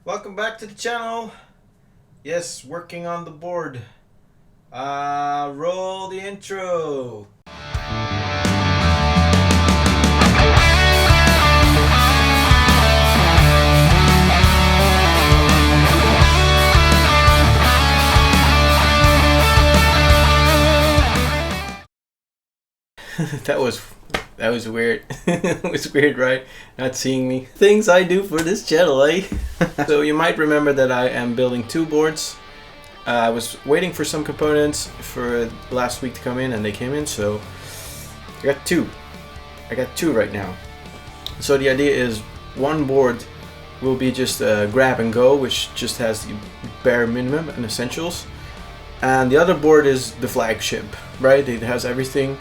Welcome back to the channel. Yes, working on the board. Roll the intro. that was weird. It was weird, right? Not seeing me. Things I do for this channel, eh? So you might remember that I am building two boards. I was waiting for some components for last week to come in, and they came in, so I got two. I got two right now. So the idea is one board will be just a grab and go, which just has the bare minimum and essentials. And the other board is the flagship, right? It has everything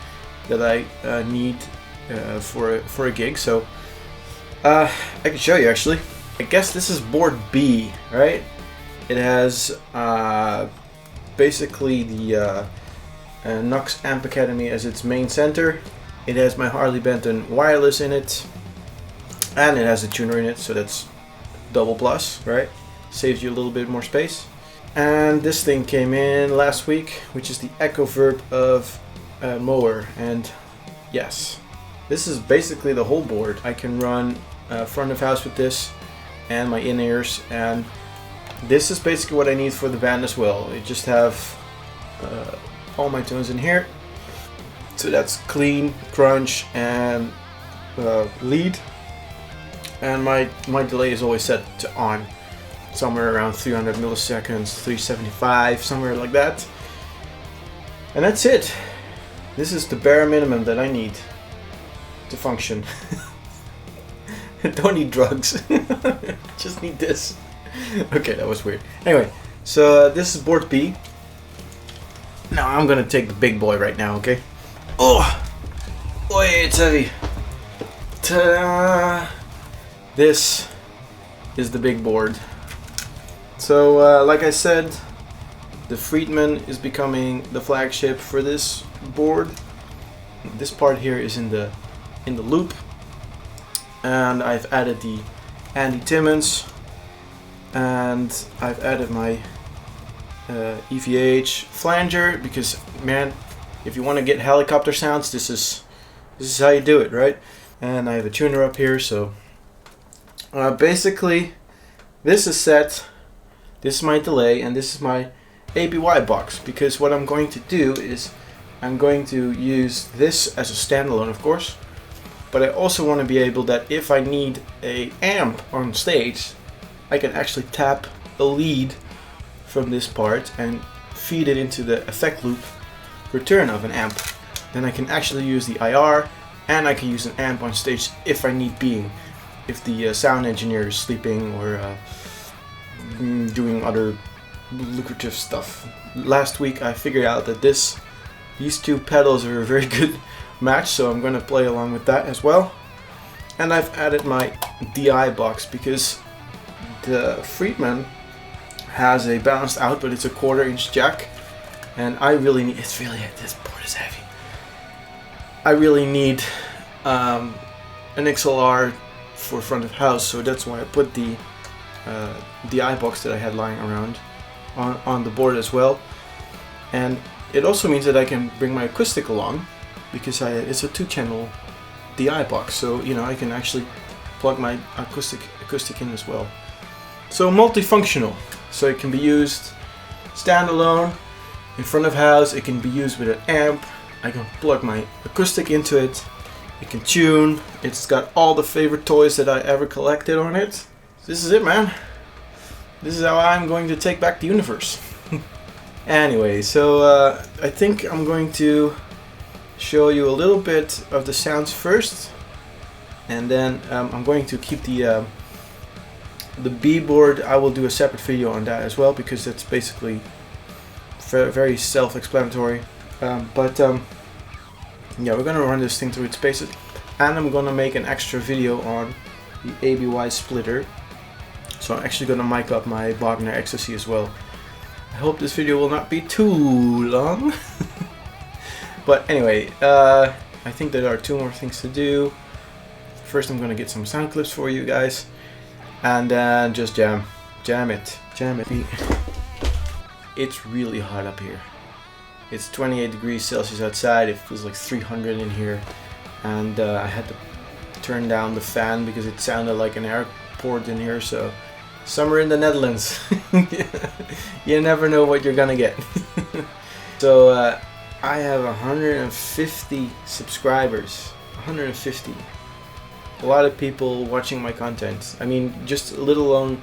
that I need for a gig. So I can show you actually. I guess this is board B, right? It has basically the Knox Amp Academy as its main center. It has my Harley Benton wireless in it, and it has a tuner in it, so that's double plus, right? Saves you a little bit more space. And this thing came in last week, which is the Echo Verb of mower, and yes, this is basically the whole board. I can run front of house with this and my in-ears, and this is basically what I need for the band as well. I just have all my tones in here, so that's clean, crunch, and lead, and my delay is always set to on, somewhere around 300 milliseconds, 375, somewhere like that, and that's it. This is the bare minimum that I need to function. Don't need drugs. Just need this. Okay, that was weird. Anyway, so this is board B. Now I'm gonna take the big boy right now, okay? Oh, boy, it's heavy. Ta-da! This is the big board. So, like I said, the Friedman is becoming the flagship for this board. This part here is in the loop, and I've added the Andy Timmons, and I've added my EVH Flanger, because man, if you want to get helicopter sounds, this is how you do it, right? And I have a tuner up here, so basically this is set. This is my delay, and this is my ABY box, because what I'm going to do is I'm going to use this as a standalone, of course, but I also want to be able that if I need a amp on stage, I can actually tap a lead from this part and feed it into the effect loop return of an amp. Then I can actually use the IR, and I can use an amp on stage if I need being, if the sound engineer is sleeping or doing other lucrative stuff. Last week I figured out that these two pedals are a very good match, so I'm going to play along with that as well. And I've added my DI box, because the Friedman has a balanced out, but it's a 1/4 inch jack, and I really need, this board is heavy. I really need an XLR for front of house, so that's why I put the DI box that I had lying around on the board as well. And it also means that I can bring my acoustic along, because it's a 2-channel DI box, so you know I can actually plug my acoustic in as well. So multifunctional, so it can be used standalone, in front of house. It can be used with an amp. I can plug my acoustic into it. It can tune. It's got all the favorite toys that I ever collected on it. This is it, man. This is how I'm going to take back the universe. Anyway, so I think I'm going to show you a little bit of the sounds first, and then I'm going to keep the B board. I will do a separate video on that as well, because it's basically very self-explanatory. Yeah, we're gonna run this thing through its paces, and I'm gonna make an extra video on the ABY splitter. So I'm actually gonna mic up my Wagner Ecstasy as well. I hope this video will not be too long. But anyway, I think there are 2 more things to do. First I'm gonna get some sound clips for you guys, and then just jam Jam it. Jam it. It's really hot up here. It's 28 degrees Celsius outside. It feels like 300 in here. And I had to turn down the fan because it sounded like an airport in here. So summer in the Netherlands. You never know what you're gonna get. So I have 150 subscribers. 150. A lot of people watching my content. I mean, just let alone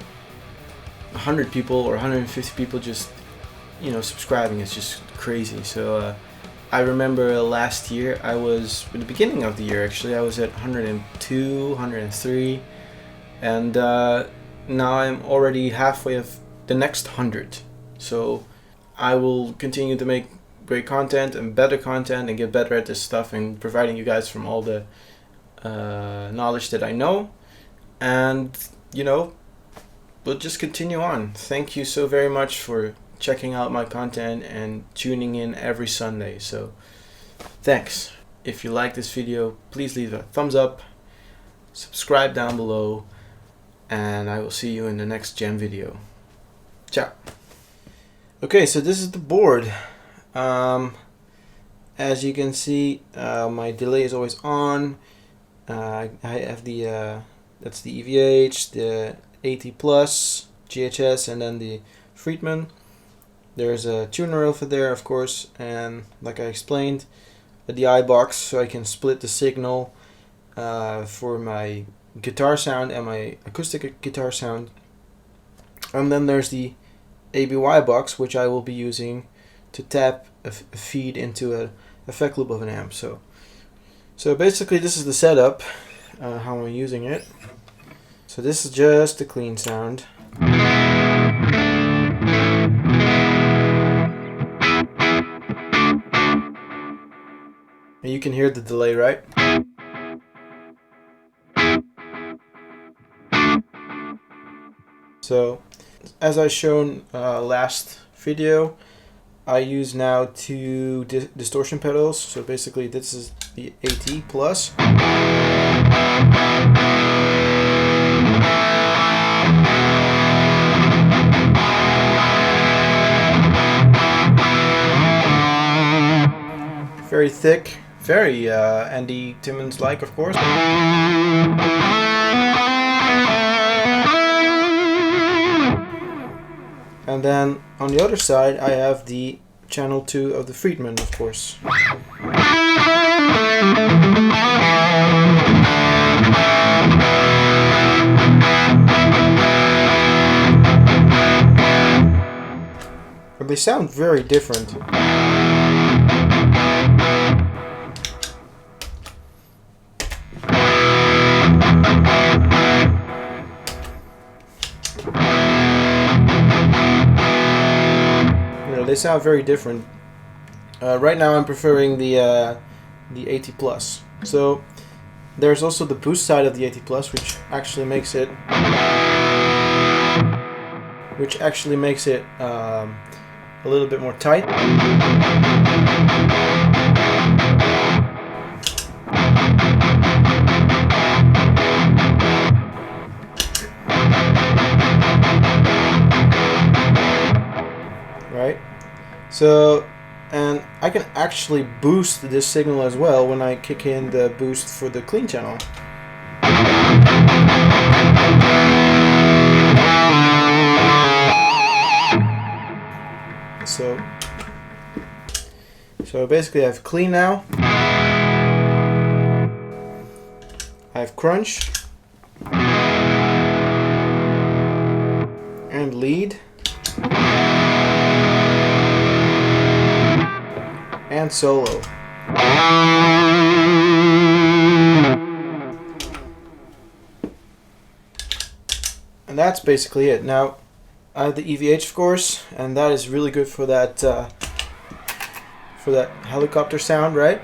100 people or 150 people just, you know, subscribing. It's just crazy. So I remember last year, I was, at the beginning of the year actually, I was at 102, 103, and now I'm already halfway of the next 100. So I will continue to make great content and better content and get better at this stuff and providing you guys from all the knowledge that I know, and you know, we'll just continue on. Thank you so very much for checking out my content and tuning in every Sunday. So thanks. If you like this video, please leave a thumbs up, subscribe down below, and I will see you in the next jam video. Ciao. Okay, so this is the board. As you can see, my delay is always on. I have the that's the EVH, the AT Plus, JHS, and then the Friedman. There's a tuner over there, of course, and like I explained, the I-box, so I can split the signal for my guitar sound and my acoustic guitar sound. And then there's the ABY box, which I will be using to tap a feed into a effect loop of an amp. So basically this is the setup, how I'm using it. So this is just a clean sound. And you can hear the delay, right? So as I shown last video, I use now two distortion pedals. So basically this is the AT Plus. Very thick, very Andy Timmons like, of course. And then on the other side I have the channel 2 of the Friedman, of course. But they sound very different. They sound very different. Right now I'm preferring the AT Plus. So there's also the boost side of the AT Plus, which actually makes it a little bit more tight. Right? So, and I can actually boost this signal as well when I kick in the boost for the clean channel. So basically I have clean now. I have crunch and lead. And solo. And that's basically it. Now I have the EVH, of course, and that is really good for that helicopter sound, right?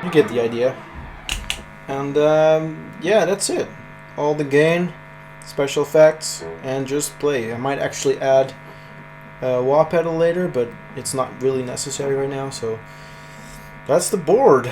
You get the idea. And yeah, that's it. All the gain special effects, and just play. I might actually add a wah pedal later, but it's not really necessary right now. So that's the board.